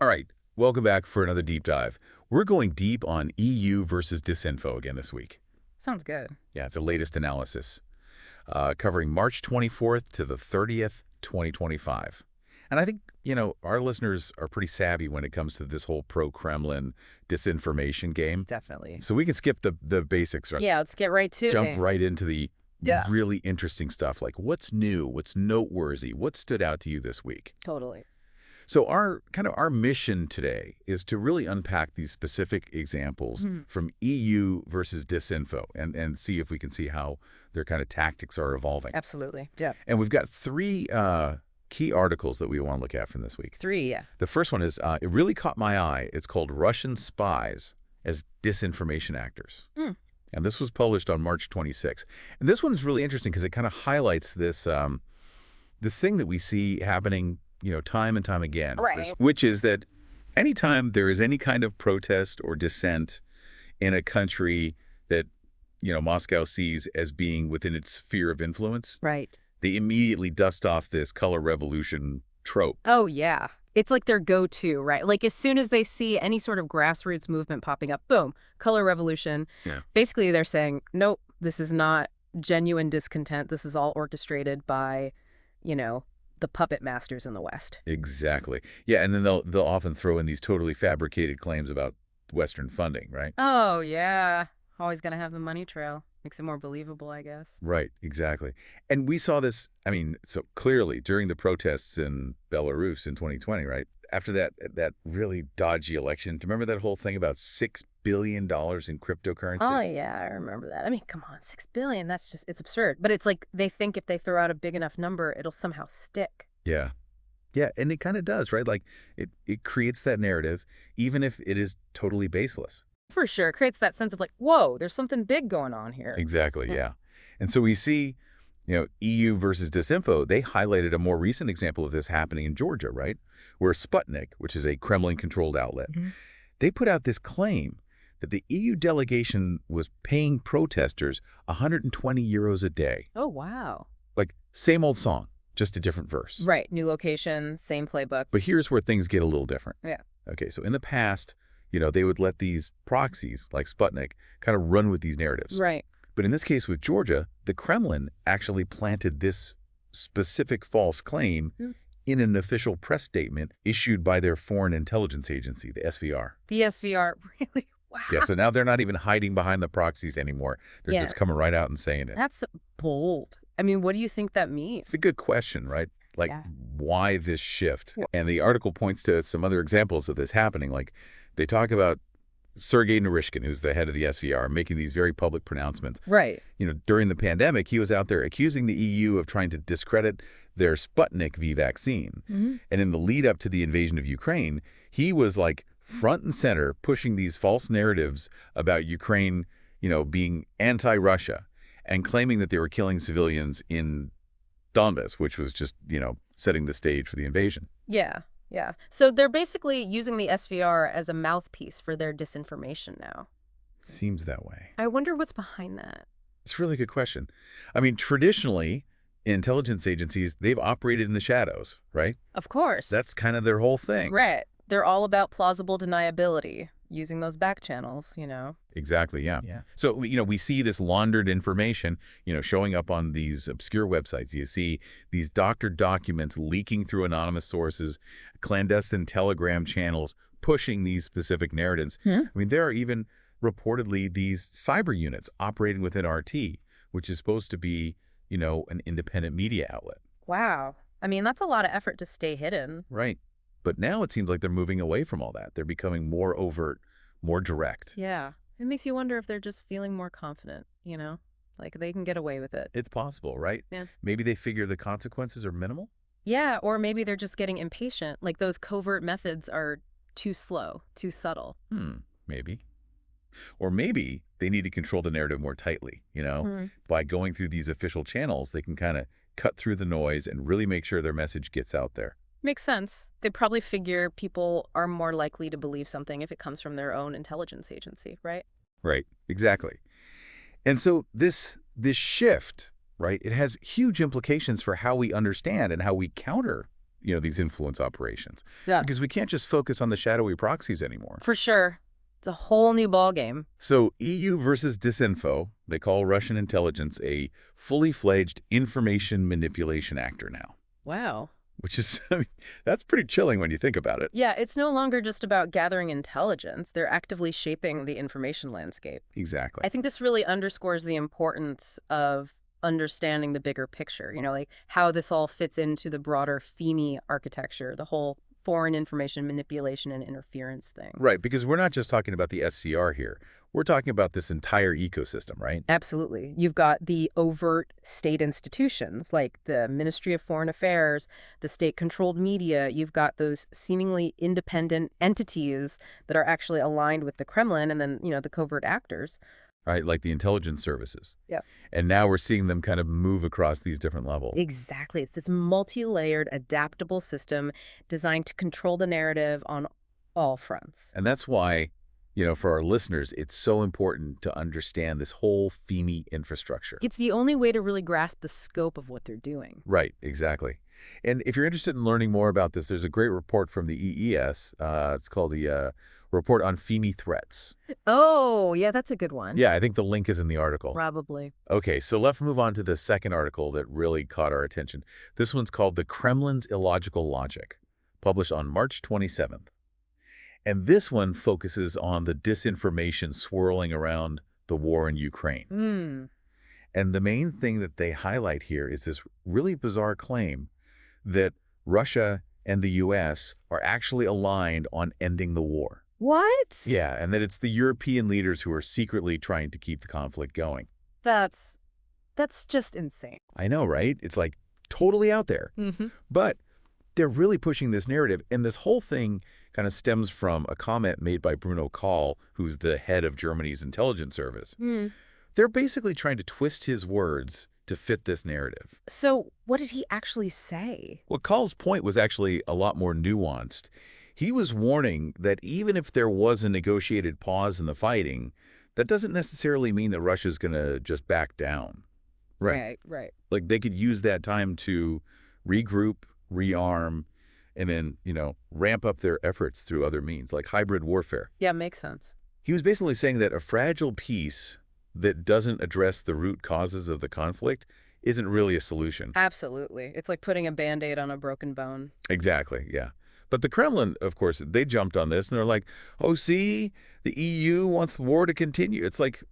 All right, welcome back for another deep dive. We're going deep on EU versus disinfo again this week. Sounds good. Yeah, the latest analysis, covering March 24th to the 30th, 2025. And I think, our listeners are pretty savvy when it comes to this whole pro-Kremlin disinformation game. Definitely. So we can skip the basics, right? Yeah, let's get right to Jump it. right into the Yeah. really interesting stuff, like what's new, what's noteworthy, what stood out to you this week? Totally. So our mission today is to really unpack these specific examples from EU versus disinfo and see if we can see how their kind of tactics are evolving. Absolutely. Yeah. And we've got three key articles that we want to look at from this week. Three, yeah. The first one is, it really caught my eye. It's called Russian Spies as Disinformation Actors. And this was published on March 26th. And this one is really interesting because it kind of highlights this thing that we see happening time and time again, Right. which is that anytime there is any kind of protest or dissent in a country that, Moscow sees as being within its sphere of influence, Right. they immediately dust off this color revolution trope. Oh, yeah. It's like their go-to, right? Like as soon as they see any sort of grassroots movement popping up, boom, color revolution. Yeah. Basically, they're saying, nope, this is not genuine discontent. This is all orchestrated by, the puppet masters in the West. Exactly. Yeah, and then they'll often throw in these totally fabricated claims about Western funding, right? Oh, yeah. Always gonna have the money trail. Makes it more believable, I guess. Right, exactly. And we saw this, so clearly during the protests in Belarus in 2020, right? After that really dodgy election, do you remember that whole thing about $6 billion in cryptocurrency? Oh, yeah, I remember that. I mean, come on, 6 billion, that's just, it's absurd. But it's like they think if they throw out a big enough number, it'll somehow stick. Yeah. Yeah, and it kind of does, right? Like it creates that narrative, even if it is totally baseless. For sure. It creates that sense of like, whoa, there's something big going on here. Exactly, yeah. And so we see, EU versus disinfo, they highlighted a more recent example of this happening in Georgia, right? Where Sputnik, which is a Kremlin-controlled outlet, they put out this claim that the EU delegation was paying protesters 120 euros a day. Oh, wow. Like, same old song, just a different verse. Right. New location, same playbook. But here's where things get a little different. Yeah. Okay, so in the past, they would let these proxies, like Sputnik, kind of run with these narratives. Right. But in this case with Georgia, the Kremlin actually planted this specific false claim in an official press statement issued by their foreign intelligence agency, the SVR. The SVR, really? Wow. Yeah, so now they're not even hiding behind the proxies anymore. They're just coming right out and saying it. That's bold. I mean, what do you think that means? It's a good question, right? Like, why this shift? And the article points to some other examples of this happening. Like, they talk about Sergei Narishkin, who's the head of the SVR, making these very public pronouncements. Right. During the pandemic, he was out there accusing the EU of trying to discredit their Sputnik V vaccine. And in the lead up to the invasion of Ukraine, he was like front and center pushing these false narratives about Ukraine, being anti-Russia and claiming that they were killing civilians in Donbass, which was just, setting the stage for the invasion. Yeah. Yeah. So they're basically using the SVR as a mouthpiece for their disinformation now. Seems that way. I wonder what's behind that. It's a really good question. I mean, traditionally, intelligence agencies, they've operated in the shadows, right? Of course. That's kind of their whole thing. Right. They're all about plausible deniability, using those back channels, Exactly, yeah. So, we see this laundered information, showing up on these obscure websites. You see these doctored documents leaking through anonymous sources, clandestine Telegram channels pushing these specific narratives. I mean, there are even reportedly these cyber units operating within RT, which is supposed to be, an independent media outlet. Wow. I mean, that's a lot of effort to stay hidden. Right. But now it seems like they're moving away from all that. They're becoming more overt, more direct. Yeah. It makes you wonder if they're just feeling more confident, Like they can get away with it. It's possible, right? Yeah. Maybe they figure the consequences are minimal? Yeah, or maybe they're just getting impatient. Like those covert methods are too slow, too subtle. Maybe. Or maybe they need to control the narrative more tightly, By going through these official channels, they can kind of cut through the noise and really make sure their message gets out there. Makes sense. They probably figure people are more likely to believe something if it comes from their own intelligence agency, right? Right, exactly. And so this shift, right, it has huge implications for how we understand and how we counter these influence operations. Yeah. Because we can't just focus on the shadowy proxies anymore. For sure. It's a whole new ballgame. So EU versus disinfo, they call Russian intelligence a fully fledged information manipulation actor now, Wow. which is, I mean, that's pretty chilling when you think about it. Yeah, it's no longer just about gathering intelligence. They're actively shaping the information landscape. Exactly. I think this really underscores the importance of understanding the bigger picture, like how this all fits into the broader FEMI architecture, the whole foreign information manipulation and interference thing. Right, because we're not just talking about the SCR here. We're talking about this entire ecosystem, right? Absolutely. You've got the overt state institutions like the Ministry of Foreign Affairs, the state-controlled media. You've got those seemingly independent entities that are actually aligned with the Kremlin, and then, the covert actors. Right, like the intelligence services. Yeah. And now we're seeing them kind of move across these different levels. Exactly. It's this multi-layered, adaptable system designed to control the narrative on all fronts. And that's why, for our listeners, it's so important to understand this whole FEMI infrastructure. It's the only way to really grasp the scope of what they're doing. Right, exactly. And if you're interested in learning more about this, there's a great report from the EES. It's called the Report on FEMI Threats. Oh, yeah, that's a good one. Yeah, I think the link is in the article. Probably. Okay, so let's move on to the second article that really caught our attention. This one's called The Kremlin's Illogical Logic, published on March 27th. And this one focuses on the disinformation swirling around the war in Ukraine. And the main thing that they highlight here is this really bizarre claim that Russia and the U.S. are actually aligned on ending the war. What? Yeah, and that it's the European leaders who are secretly trying to keep the conflict going. That's just insane. I know, right? It's like totally out there. But they're really pushing this narrative, and this whole thing kind of stems from a comment made by Bruno Kahl, who's the head of Germany's intelligence service. They're basically trying to twist his words to fit this narrative. So what did he actually say? Well, Kahl's point was actually a lot more nuanced. He was warning that even if there was a negotiated pause in the fighting, that doesn't necessarily mean that Russia's going to just back down. Right. Like they could use that time to regroup, rearm, and then, ramp up their efforts through other means, like hybrid warfare. Yeah, makes sense. He was basically saying that a fragile peace that doesn't address the root causes of the conflict isn't really a solution. Absolutely. It's like putting a Band-Aid on a broken bone. Exactly, yeah. But the Kremlin, of course, they jumped on this, and they're like, oh, see, the EU wants the war to continue. It's like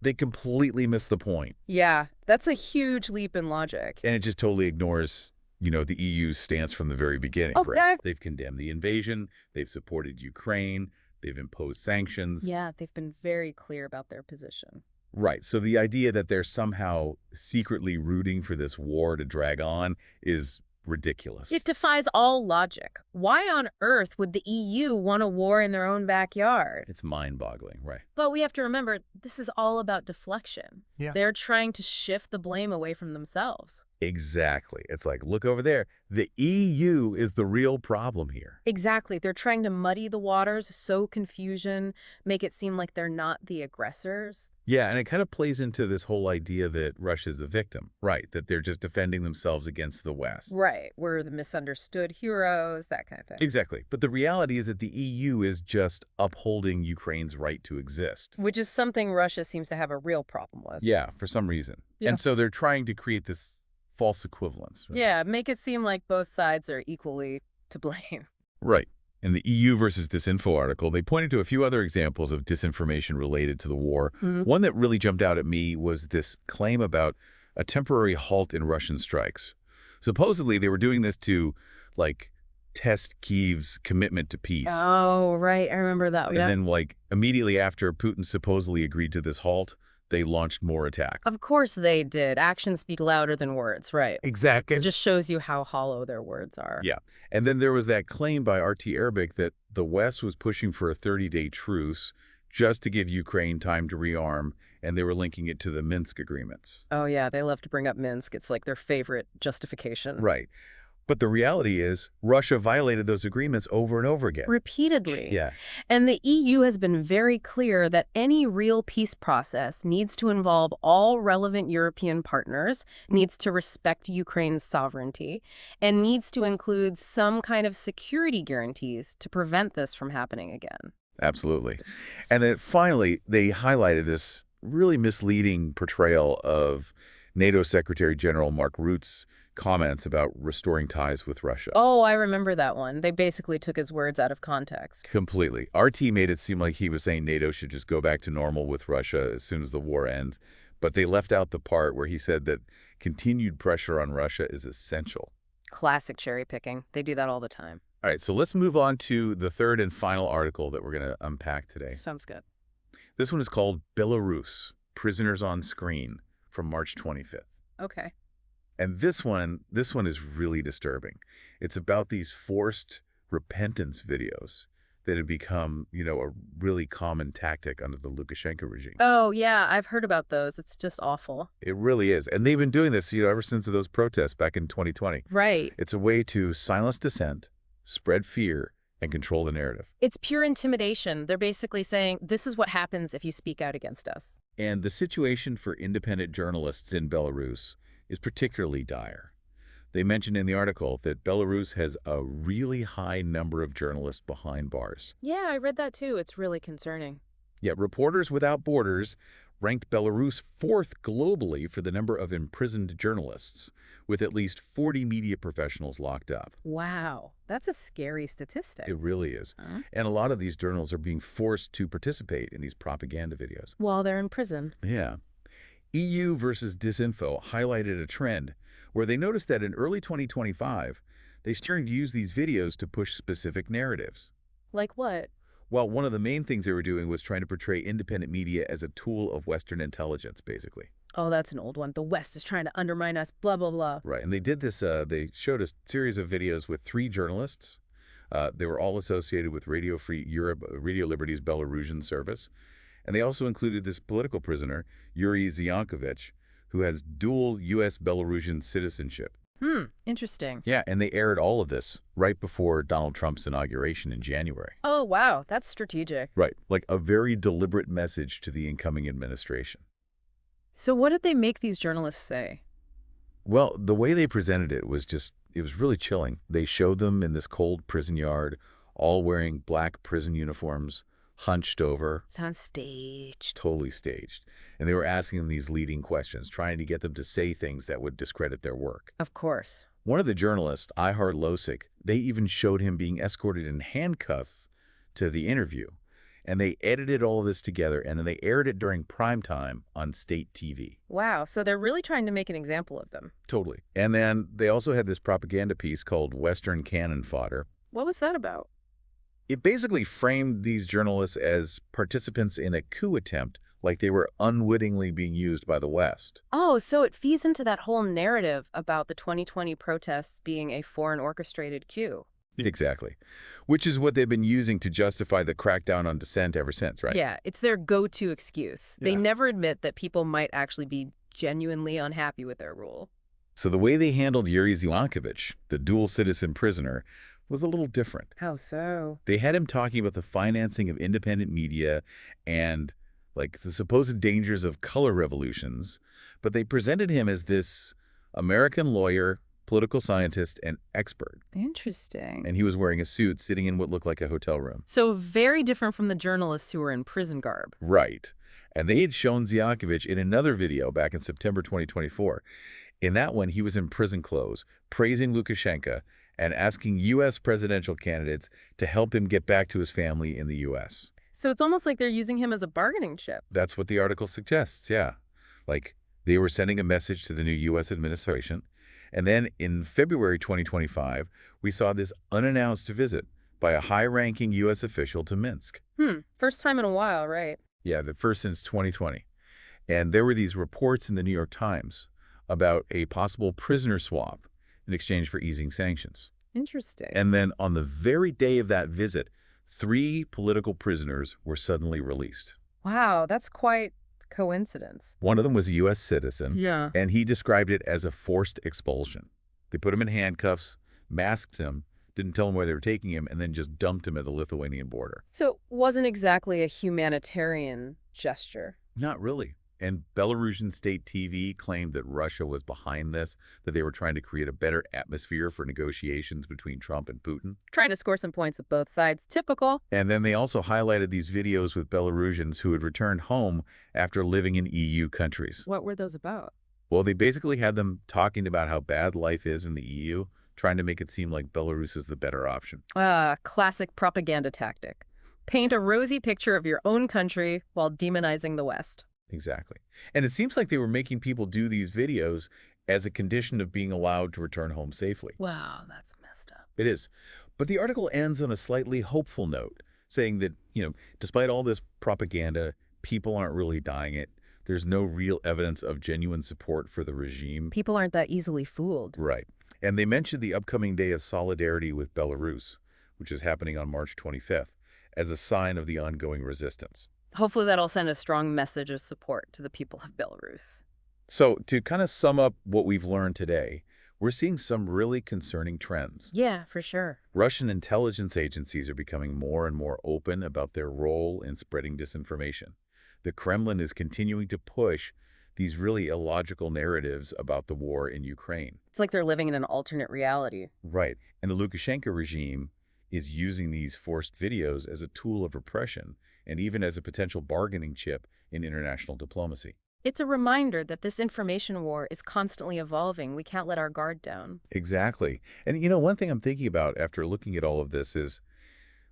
they completely missed the point. Yeah, that's a huge leap in logic. And it just totally ignores, the EU's stance from the very beginning. Oh, right? They've condemned the invasion. They've supported Ukraine. They've imposed sanctions. Yeah, they've been very clear about their position. Right. So the idea that they're somehow secretly rooting for this war to drag on is ridiculous. It defies all logic. Why on earth would the EU want a war in their own backyard? It's mind-boggling, right? But we have to remember, this is all about deflection. Yeah. They're trying to shift the blame away from themselves. Exactly. It's like, look over there. The EU is the real problem here. Exactly. They're trying to muddy the waters, sow confusion, make it seem like they're not the aggressors. Yeah, and it kind of plays into this whole idea that Russia's the victim, right? That they're just defending themselves against the West. Right. We're the misunderstood heroes, that kind of thing. Exactly. But the reality is that the EU is just upholding Ukraine's right to exist. Which is something Russia seems to have a real problem with. Yeah, for some reason. Yeah. And so they're trying to create this false equivalence. Right? Yeah, make it seem like both sides are equally to blame. Right. In the EU versus Disinfo article, they pointed to a few other examples of disinformation related to the war. One that really jumped out at me was this claim about a temporary halt in Russian strikes. Supposedly, they were doing this to, test Kyiv's commitment to peace. Oh, right. I remember that. And then, immediately after Putin supposedly agreed to this halt, they launched more attacks. Of course they did. Actions speak louder than words, right? Exactly. It just shows you how hollow their words are. Yeah. And then there was that claim by RT Arabic that the West was pushing for a 30-day truce just to give Ukraine time to rearm, and they were linking it to the Minsk agreements. Oh, yeah. They love to bring up Minsk. It's like their favorite justification. Right. But the reality is, Russia violated those agreements over and over again. Repeatedly. Yeah, And the EU has been very clear that any real peace process needs to involve all relevant European partners, needs to respect Ukraine's sovereignty, and needs to include some kind of security guarantees to prevent this from happening again. absolutely. And then finally, they highlighted this really misleading portrayal of NATO Secretary General Mark Rutte's comments about restoring ties with Russia. Oh, I remember that one. They basically took his words out of context. Completely. RT made it seem like he was saying NATO should just go back to normal with Russia as soon as the war ends, but they left out the part where he said that continued pressure on Russia is essential. Classic cherry picking. They do that all the time. All right, so let's move on to the third and final article that we're going to unpack today. Sounds good. This one is called Belarus, Prisoners on Screen, from March 25th. Okay. And this one is really disturbing. It's about these forced repentance videos that have become, a really common tactic under the Lukashenko regime. Oh, yeah, I've heard about those. It's just awful. It really is. And they've been doing this, ever since those protests back in 2020. Right. It's a way to silence dissent, spread fear, and control the narrative. It's pure intimidation. They're basically saying, this is what happens if you speak out against us. And the situation for independent journalists in Belarus is particularly dire. They mentioned in the article that Belarus has a really high number of journalists behind bars. Yeah, I read that too. It's really concerning. Yet Reporters Without Borders ranked Belarus fourth globally for the number of imprisoned journalists, with at least 40 media professionals locked up. Wow, that's a scary statistic. It really is. Huh? And a lot of these journalists are being forced to participate in these propaganda videos. While they're in prison. Yeah. EUvsDisinfo highlighted a trend where they noticed that in early 2025, they started to use these videos to push specific narratives. Like what? Well, one of the main things they were doing was trying to portray independent media as a tool of Western intelligence, basically. Oh, that's an old one. The West is trying to undermine us, blah, blah, blah. Right, and they did this, they showed a series of videos with 3 journalists. They were all associated with Radio Free Europe, Radio Liberty's Belarusian service. And they also included this political prisoner, Yuri Ziyankovich, who has dual U.S.-Belarusian citizenship. Interesting. Yeah, and they aired all of this right before Donald Trump's inauguration in January. Oh, wow, that's strategic. Right, like a very deliberate message to the incoming administration. So what did they make these journalists say? Well, the way they presented it was it was really chilling. They showed them in this cold prison yard, all wearing black prison uniforms, hunched over. Sounds staged. Totally staged. And they were asking them these leading questions, trying to get them to say things that would discredit their work. Of course. One of the journalists, Ihar Losik, they even showed him being escorted in handcuffs to the interview. And they edited all of this together, and then they aired it during prime time on state TV. Wow, so they're really trying to make an example of them. Totally. And then they also had this propaganda piece called Western Cannon Fodder. What was that about? It basically framed these journalists as participants in a coup attempt, like they were unwittingly being used by the West. Oh, so it feeds into that whole narrative about the 2020 protests being a foreign orchestrated coup. Exactly. Which is what they've been using to justify the crackdown on dissent ever since, right? Yeah, it's their go-to excuse. They Yeah. never admit that people might actually be genuinely unhappy with their rule. So the way they handled Yuri Ziyankovich, the dual citizen prisoner, was a little different. How so? They had him talking about the financing of independent media and the supposed dangers of color revolutions, but they presented him as this American lawyer, political scientist, and expert. Interesting. And he was wearing a suit sitting in what looked like a hotel room. So very different from the journalists who were in prison garb. Right. And they had shown Ziyankovich in another video back in September 2024. In that one, he was in prison clothes, praising Lukashenko and asking U.S. presidential candidates to help him get back to his family in the U.S. So it's almost like they're using him as a bargaining chip. That's what the article suggests, yeah. They were sending a message to the new U.S. administration. And then in February 2025, we saw this unannounced visit by a high-ranking U.S. official to Minsk. First time in a while, right? Yeah, the first since 2020. And there were these reports in the New York Times about a possible prisoner swap in exchange for easing sanctions. Interesting. And then on the very day of that visit, 3 political prisoners were suddenly released. Wow, that's quite coincidence. One of them was a U.S. citizen, Yeah. and he described it as a forced expulsion. They put him in handcuffs, masked him, didn't tell him where they were taking him, and then just dumped him at the Lithuanian border. So it wasn't exactly a humanitarian gesture. Not really. And Belarusian state TV claimed that Russia was behind this, that they were trying to create a better atmosphere for negotiations between Trump and Putin. Trying to score some points with both sides. Typical. And then they also highlighted these videos with Belarusians who had returned home after living in EU countries. What were those about? Well, they basically had them talking about how bad life is in the EU, trying to make it seem like Belarus is the better option. Classic propaganda tactic. Paint a rosy picture of your own country while demonizing the West. Exactly. And it seems like they were making people do these videos as a condition of being allowed to return home safely. Wow, that's messed up. It is. But the article ends on a slightly hopeful note, saying that, despite all this propaganda, people aren't really dying it. There's no real evidence of genuine support for the regime. People aren't that easily fooled. Right. And they mentioned the upcoming Day of Solidarity with Belarus, which is happening on March 25th, as a sign of the ongoing resistance. Hopefully that'll send a strong message of support to the people of Belarus. So to kind of sum up what we've learned today, we're seeing some really concerning trends. Yeah, for sure. Russian intelligence agencies are becoming more and more open about their role in spreading disinformation. The Kremlin is continuing to push these really illogical narratives about the war in Ukraine. It's like they're living in an alternate reality. Right. And the Lukashenko regime is using these forced videos as a tool of repression and even as a potential bargaining chip in international diplomacy. It's a reminder that this information war is constantly evolving. We can't let our guard down. Exactly. And one thing I'm thinking about after looking at all of this is,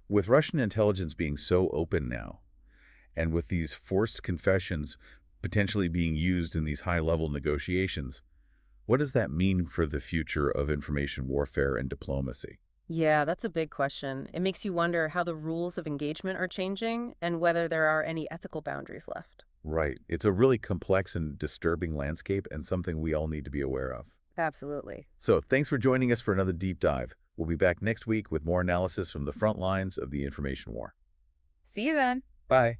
with Russian intelligence being so open now, and with these forced confessions potentially being used in these high-level negotiations, what does that mean for the future of information warfare and diplomacy? Yeah, that's a big question. It makes you wonder how the rules of engagement are changing and whether there are any ethical boundaries left. Right. It's a really complex and disturbing landscape and something we all need to be aware of. Absolutely. So thanks for joining us for another deep dive. We'll be back next week with more analysis from the front lines of the information war. See you then. Bye.